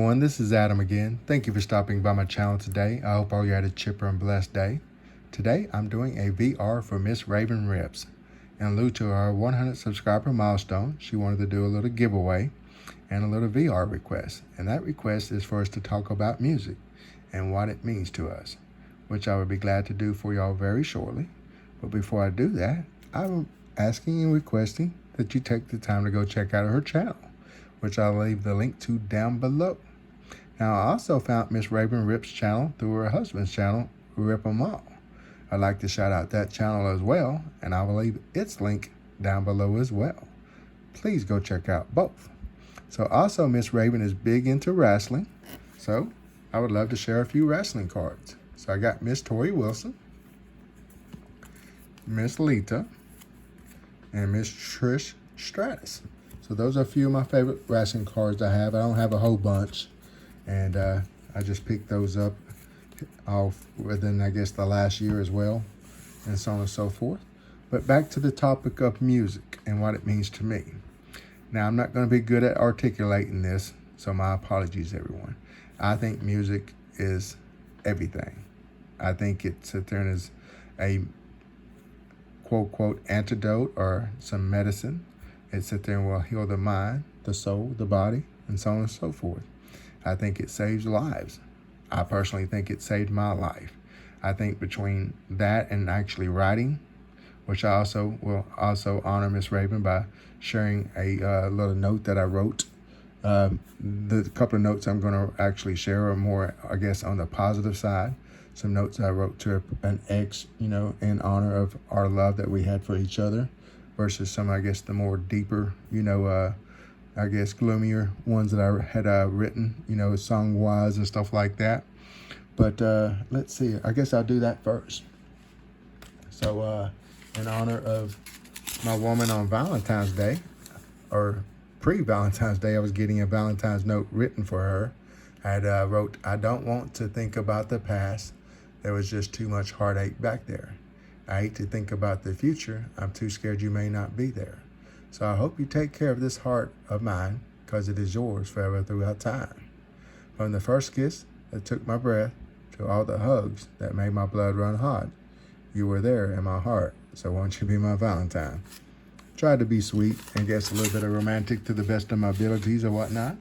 everyone, this is Adam again. Thank you for stopping by my channel today. I hope all you had a chipper and blessed day. Today I'm doing a VR for Miss Raven Rips. In lieu to our 100 subscriber milestone, she wanted to do a little giveaway and a little VR request. And that request is for us to talk about music and what it means to us, which I would be glad to do for y'all very shortly. But before I do that, I'm asking and requesting that you take the time to go check out her channel, which I'll leave the link to down below. Now, I also found Miss Raven Rip's channel through her husband's channel, Rip 'em All. I'd like to shout out that channel as well, and I will leave its link down below as well. Please go check out both. So also, Miss Raven is big into wrestling, so I would love to share a few wrestling cards. So I got Miss Tori Wilson, Miss Lita, and Miss Trish Stratus. So those are a few of my favorite wrestling cards I have. I don't have a whole bunch, and I just picked those up off within, I guess, the last year as well, and so on and so forth. But back to the topic of music and what it means to me. Now, I'm not going to be good at articulating this, so my apologies, everyone. I think music is everything. I think it sits there and is a quote, antidote or some medicine. It sits there and will heal the mind, the soul, the body, and so on and so forth. I think it saves lives. I personally think it saved my life. I think between that and actually writing, which I also will honor Miss Raven by sharing a little note that I wrote. The couple of notes I'm going to actually share are more, I guess, on the positive side. Some notes I wrote to an ex, in honor of our love that we had for each other, versus some, I guess, the more deeper, I guess, gloomier ones that I had written, song-wise and stuff like that. But let's see. I guess I'll do that first. So in honor of my woman on Valentine's Day, or pre-Valentine's Day, I was getting a Valentine's note written for her. I wrote, "I don't want to think about the past. There was just too much heartache back there. I hate to think about the future. I'm too scared you may not be there. So I hope you take care of this heart of mine, because it is yours forever throughout time. From the first kiss that took my breath to all the hugs that made my blood run hot, you were there in my heart, so won't you be my Valentine?" Tried to be sweet and guess a little bit of romantic to the best of my abilities or whatnot.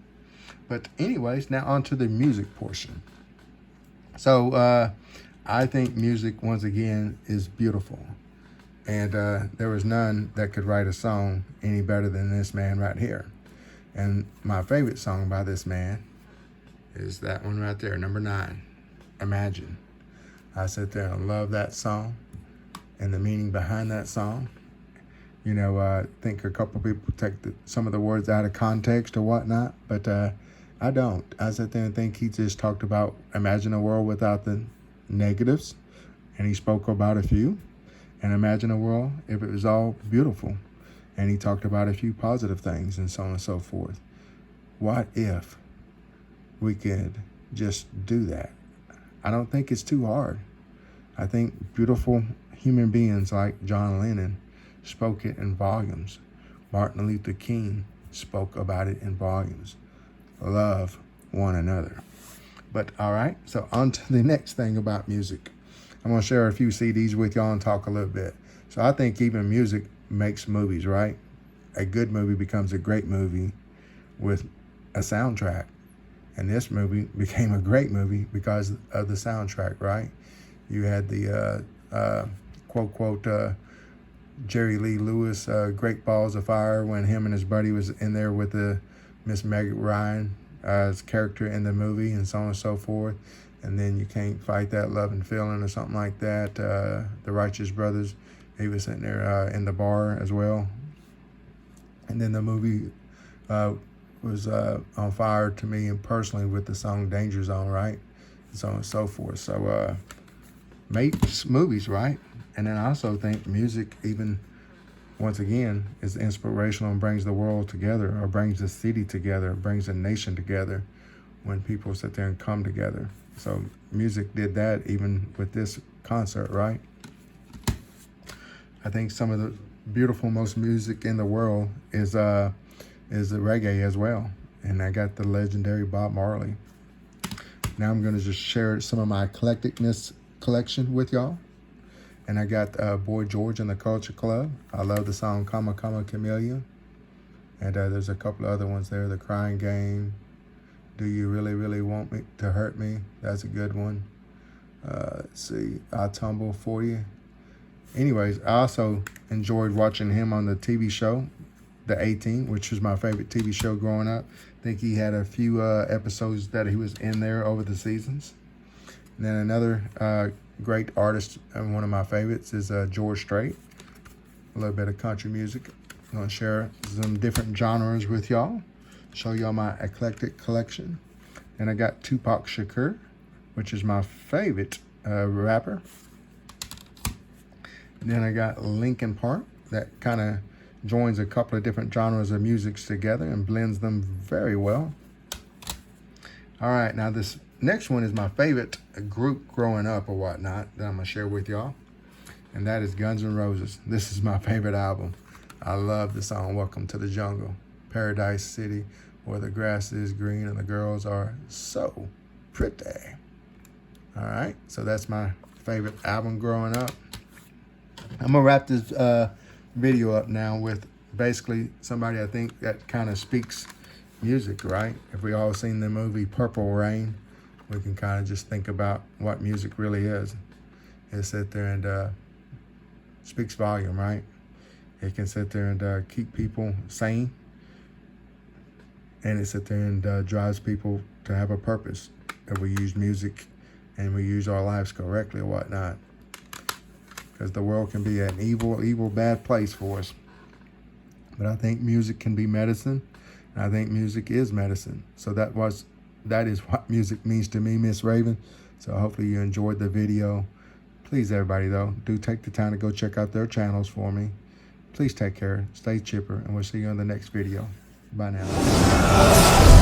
But anyways, now on to the music portion. So I think music, once again, is beautiful. And there was none that could write a song any better than this man right here. And my favorite song by this man is that one right there, number 9, Imagine. I sit there and love that song and the meaning behind that song. I think a couple people take some of the words out of context or whatnot, but I don't. I sit there and think he just talked about imagine a world without the negatives, and he spoke about a few. And imagine a world if it was all beautiful, and he talked about a few positive things and so on and so forth. What if we could just do that? I don't think it's too hard. I think beautiful human beings like John Lennon spoke it in volumes. Martin Luther King spoke about it in volumes. Love one another. But all right, so on to the next thing about music. I'm going to share a few CDs with y'all and talk a little bit. So I think even music makes movies, right? A good movie becomes a great movie with a soundtrack. And this movie became a great movie because of the soundtrack, right? You had the quote, Jerry Lee Lewis, Great Balls of Fire, when him and his buddy was in there with the Miss Meg Ryan's character in the movie, and so on and so forth. And then You Can't Fight That Loving Feeling or something like that. The Righteous Brothers, he was sitting there in the bar as well. And then the movie was on fire to me and personally with the song Danger Zone, right? And so on and so forth. So makes movies, right? And then I also think music, even once again, is inspirational and brings the world together, or brings the city together, brings the nation together when people sit there and come together. So music did that even with this concert, right? I think some of the beautiful most music in the world is the reggae as well. And I got the legendary Bob Marley. Now I'm going to just share some of my eclecticness collection with y'all. And I got Boy George and the Culture Club. I love the song Come Come Chameleon. And there's a couple of other ones there. The Crying Game. Do You Really, Really Want Me to Hurt Me? That's a good one. Let's see. I'll Tumble For You. Anyways, I also enjoyed watching him on the TV show, The A-Team, which was my favorite TV show growing up. I think he had a few episodes that he was in there over the seasons. And then another great artist, and one of my favorites, is George Strait. A little bit of country music. I'm going to share some different genres with y'all. Show y'all my eclectic collection. And I got Tupac Shakur, which is my favorite rapper. And then I got Linkin Park, that kind of joins a couple of different genres of music together and blends them very well. All right, now this next one is my favorite group growing up or whatnot that I'm going to share with y'all. And that is Guns N' Roses. This is my favorite album. I love the song Welcome to the Jungle. Paradise City, where the grass is green and the girls are so pretty. All right, so that's my favorite album growing up. I'm gonna wrap this video up now with basically somebody I think that kind of speaks music, right? If we all seen the movie Purple Rain, we can kind of just think about what music really is. It sit there and speaks volume, right? It can sit there and keep people sane. And it sit there and drives people to have a purpose. If we use music and we use our lives correctly or whatnot. Because the world can be an evil, bad place for us. But I think music can be medicine. And I think music is medicine. So that is what music means to me, Miss Raven. So hopefully you enjoyed the video. Please, everybody, though, do take the time to go check out their channels for me. Please take care, stay chipper, and we'll see you on the next video. Bye now.